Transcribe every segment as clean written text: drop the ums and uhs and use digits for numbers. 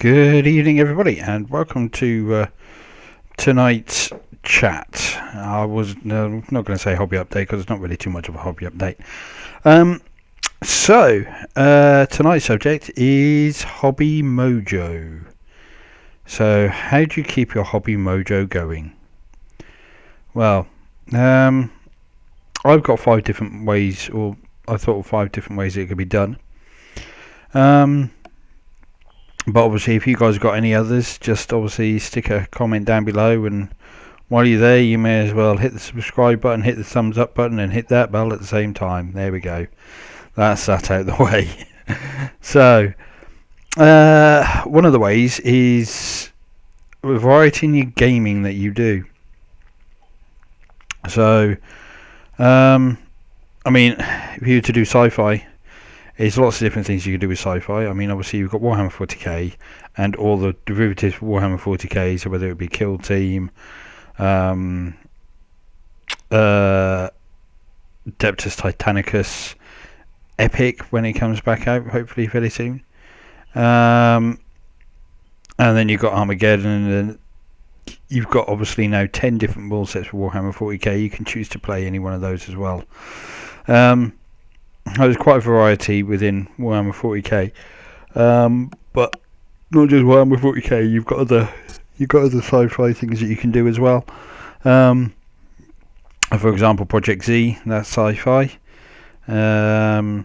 Good evening, everybody, and welcome to tonight's chat. I was not going to say hobby update because it's not really too much of a hobby update. Tonight's subject is hobby mojo. So, how do you keep your hobby mojo going? Well, I've got 5 different ways, or I thought of 5 different ways it could be done. But obviously, if you guys have got any others, just obviously stick a comment down below. And while you're there, you may as well hit the subscribe button, hit the thumbs up button, and hit that bell at the same time. There we go. That's that out of the way. So, one of the ways is variety in your gaming that you do. So, if you were to do sci-fi, there's lots of different things you can do with sci-fi. I mean, obviously you've got Warhammer 40k and all the derivatives for Warhammer 40k, so whether it be Kill Team, Deptus Titanicus, Epic when it comes back out, hopefully fairly soon. And then you've got Armageddon, and then you've got obviously now 10 different rule sets for Warhammer 40k. You can choose to play any one of those as well. There's quite a variety within Warhammer 40k, but not just Warhammer 40k. You've got other sci-fi things that you can do as well. For example, Project Z, that's sci-fi, and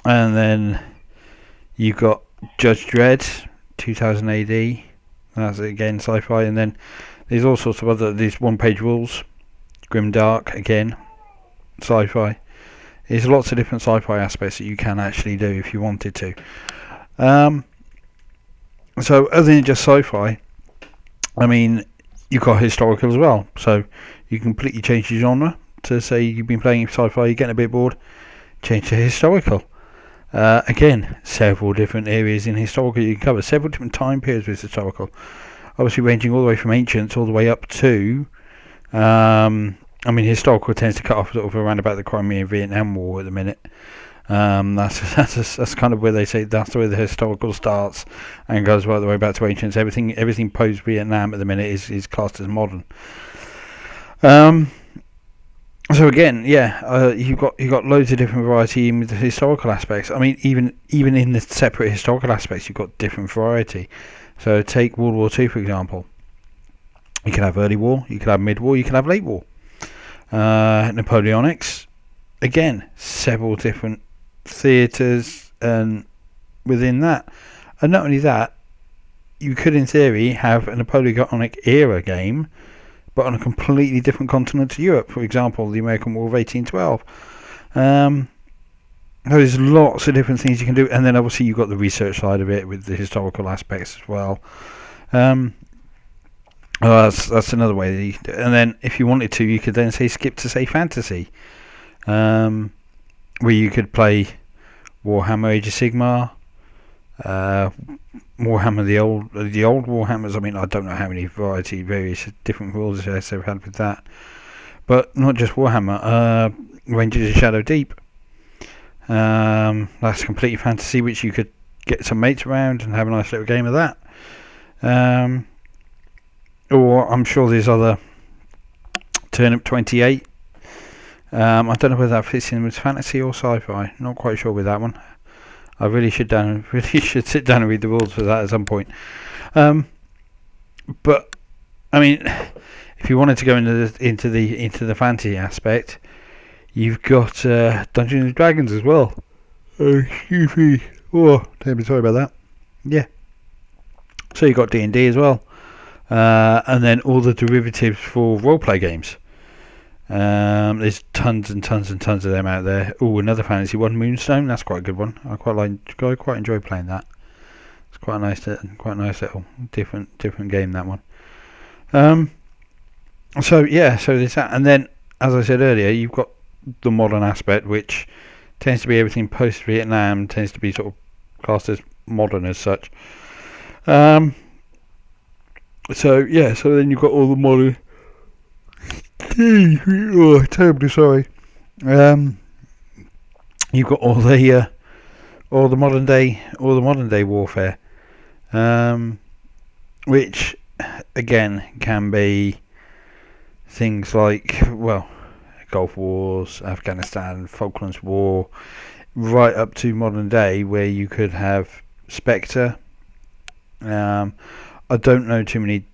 then you've got Judge Dredd, 2000 AD. That's again sci-fi, and then there's all sorts of other these one-page rules. Grimdark again, sci-fi. There's lots of different sci-fi aspects that you can actually do if you wanted to. So other than just sci-fi, I mean, you've got historical as well. So you completely change the genre to say you've been playing sci-fi, you're getting a bit bored, change to historical. Again, several different areas in historical you can cover, several different time periods with historical. Obviously ranging all the way from ancients all the way up to... historical tends to cut off sort of around about the Crimean Vietnam War at the minute. That's kind of where they say that's where the historical starts and goes right the way back to ancients. Everything post Vietnam at the minute is classed as modern. So again, you've got loads of different variety in the historical aspects. I mean, even in the separate historical aspects, you've got different variety. So take World War II for example. You can have early war, you can have mid war, you can have late war. Napoleonics, again, several different theatres and within that, and not only that, you could in theory have a Napoleonic era game but on a completely different continent to Europe. For example, the American War of 1812. There's lots of different things you can do, and then obviously you've got the research side of it with the historical aspects as well. That's another way that you can do it. And then if you wanted to, you could then skip to fantasy, where you could play Warhammer Age of Sigmar, Warhammer the old Warhammers. I mean, I don't know how many various different rules they've had with that, but not just Warhammer. Rangers of Shadow Deep. That's completely fantasy, which you could get some mates around and have a nice little game of that. Or I'm sure there's other Turnip 28. I don't know whether that fits in with fantasy or sci-fi. Not quite sure with that one. I really should sit down and read the rules for that at some point. But I mean, if you wanted to go into the fantasy aspect, you've got Dungeons and Dragons as well. Excuse me. Oh, terribly sorry about that. Yeah. So you've got D&D as well. And then all the derivatives for roleplay games. There's tons and tons and tons of them out there. Oh, another fantasy one, Moonstone. That's quite a good one. I quite enjoy playing that. It's quite a nice little different game, that one. So there's that. And then, as I said earlier, you've got the modern aspect, which tends to be everything post Vietnam. Tends to be sort of classed as modern as such. So then you've got all the modern. Oh, terribly sorry. You've got all the modern day warfare. which again can be things like, well, Gulf Wars, Afghanistan, Falklands War, right up to modern day, where you could have Spectre. I don't know too many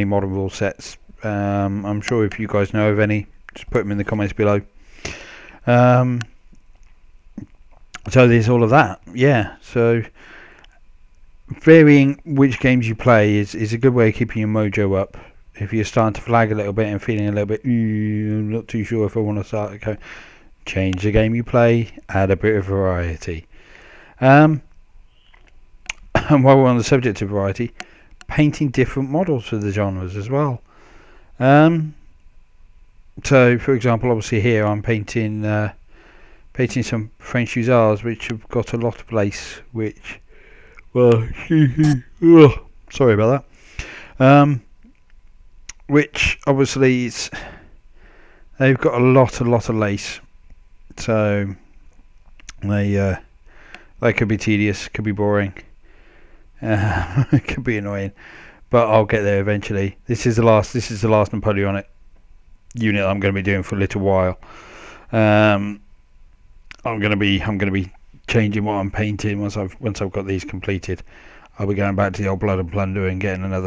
modern rule sets. I'm sure if you guys know of any, just put them in the comments below. So there's all of that. Yeah. So varying which games you play is a good way of keeping your mojo up. If you're starting to flag a little bit and feeling a little bit, I'm not too sure if I want to start, okay, change the game you play, add a bit of variety. And while we're on the subject of variety, painting different models for the genres as well. So, for example, obviously here I'm painting some French hussars, which have got a lot of lace, which, well, sorry about that. Which obviously they've got a lot of lace, so they could be tedious, could be boring, it could be annoying, but I'll get there eventually. This is the last Napoleonic unit I'm going to be doing for a little while. I'm going to be changing what I'm painting once I've got these completed. I'll be going back to the old Blood and Plunder and getting the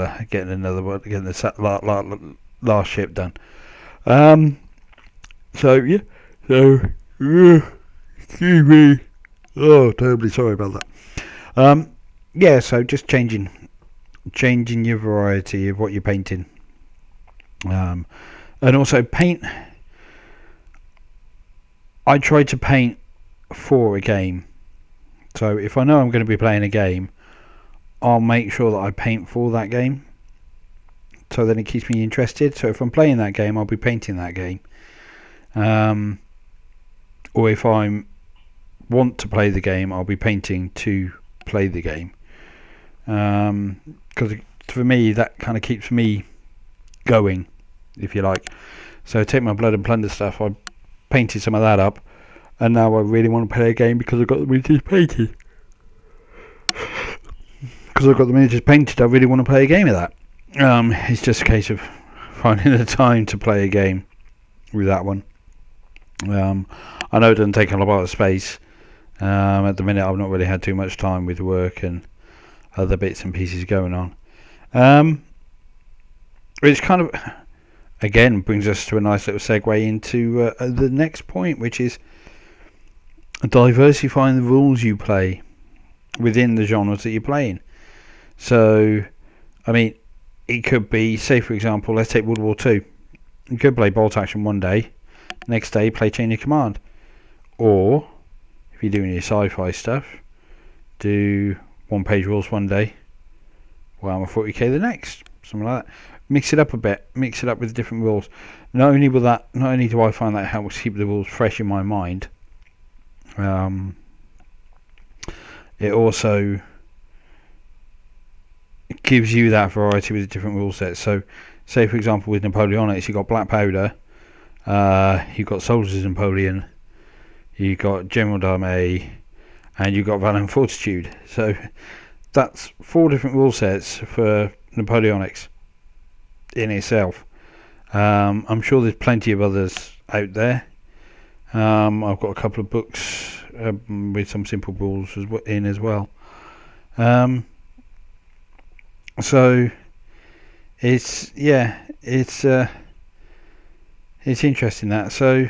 last ship done. So yeah, excuse me. Oh, terribly sorry about that. Yeah, so just changing your variety of what you're painting. And also paint. I try to paint for a game. So if I know I'm going to be playing a game, I'll make sure that I paint for that game, so then it keeps me interested. So if I'm playing that game, I'll be painting that game. Or if I want to play the game, I'll be painting to play the game. Because for me, that kind of keeps me going, if you like. So take my Blood and Plunder stuff, I painted some of that up, and now I really want to play a game because I've got the miniatures painted. I really want to play a game of that. It's just a case of finding the time to play a game with that one. I know it doesn't take a lot of space. At the minute, I've not really had too much time with work and other bits and pieces going on. Which kind of, again, brings us to a nice little segue into the next point, which is diversifying the rules you play within the genres that you're playing. So, I mean, it could be, say for example, let's take World War II. You could play bolt action one day, next day play chain of command. Or, if you're doing your sci-fi stuff, do one-page rules one day, Warhammer 40k the next, something like that. Mix it up a bit, mix it up with different rules. Not only do I find that helps keep the rules fresh in my mind, it also gives you that variety with different rule sets. So, say for example with Napoleonics, you've got Black Powder, you've got Soldiers of Napoleon, you've got General d'Armée, and you've got Valor and Fortitude. So that's 4 different rule sets for Napoleonics in itself. I'm sure there's plenty of others out there. I've got a couple of books with some simple rules in as well. So it's interesting that. So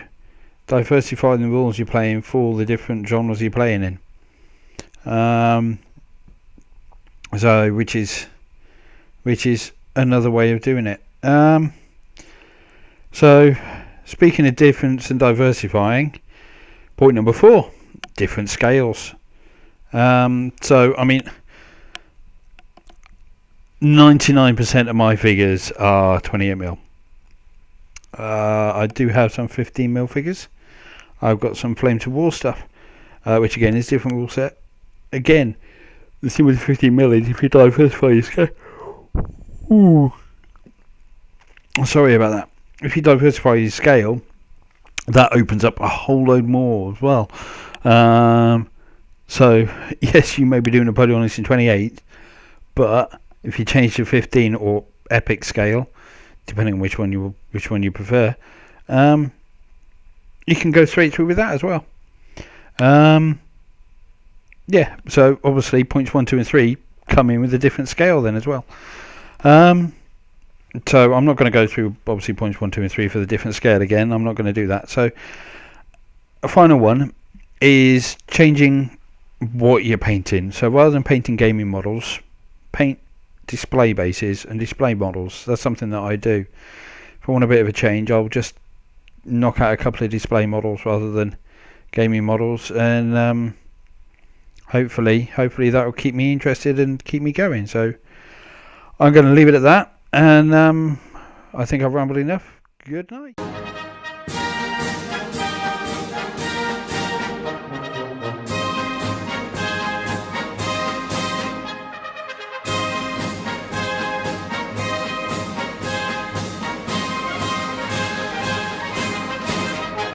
diversifying the rules you're playing for the different genres you're playing in. So which is another way of doing it. So speaking of difference and diversifying, point number 4, different scales. So I mean, 99% of my figures are 28mm. I do have some 15mm figures. I've got some Flame to War stuff, which again is different rule set. Again, the thing with 15mm is if you diversify your scale. Ooh. Sorry about that. If you diversify your scale, that opens up a whole load more as well. So yes, you may be doing Napoleonics in 28, But if you change to 15 or epic scale, depending on which one you prefer, you can go straight through with that as well. Yeah, so obviously points 1, 2 and 3 come in with a different scale then as well. So I'm not going to go through obviously points 1, 2 and 3 for the different scale again. I'm not going to do that. So a final one is changing what you're painting. So rather than painting gaming models, paint display bases and display models. That's something that I do. If I want a bit of a change, I'll just knock out a couple of display models rather than gaming models, and hopefully that will keep me interested and keep me going. So I'm going to leave it at that, and I think I've rambled enough. Good night.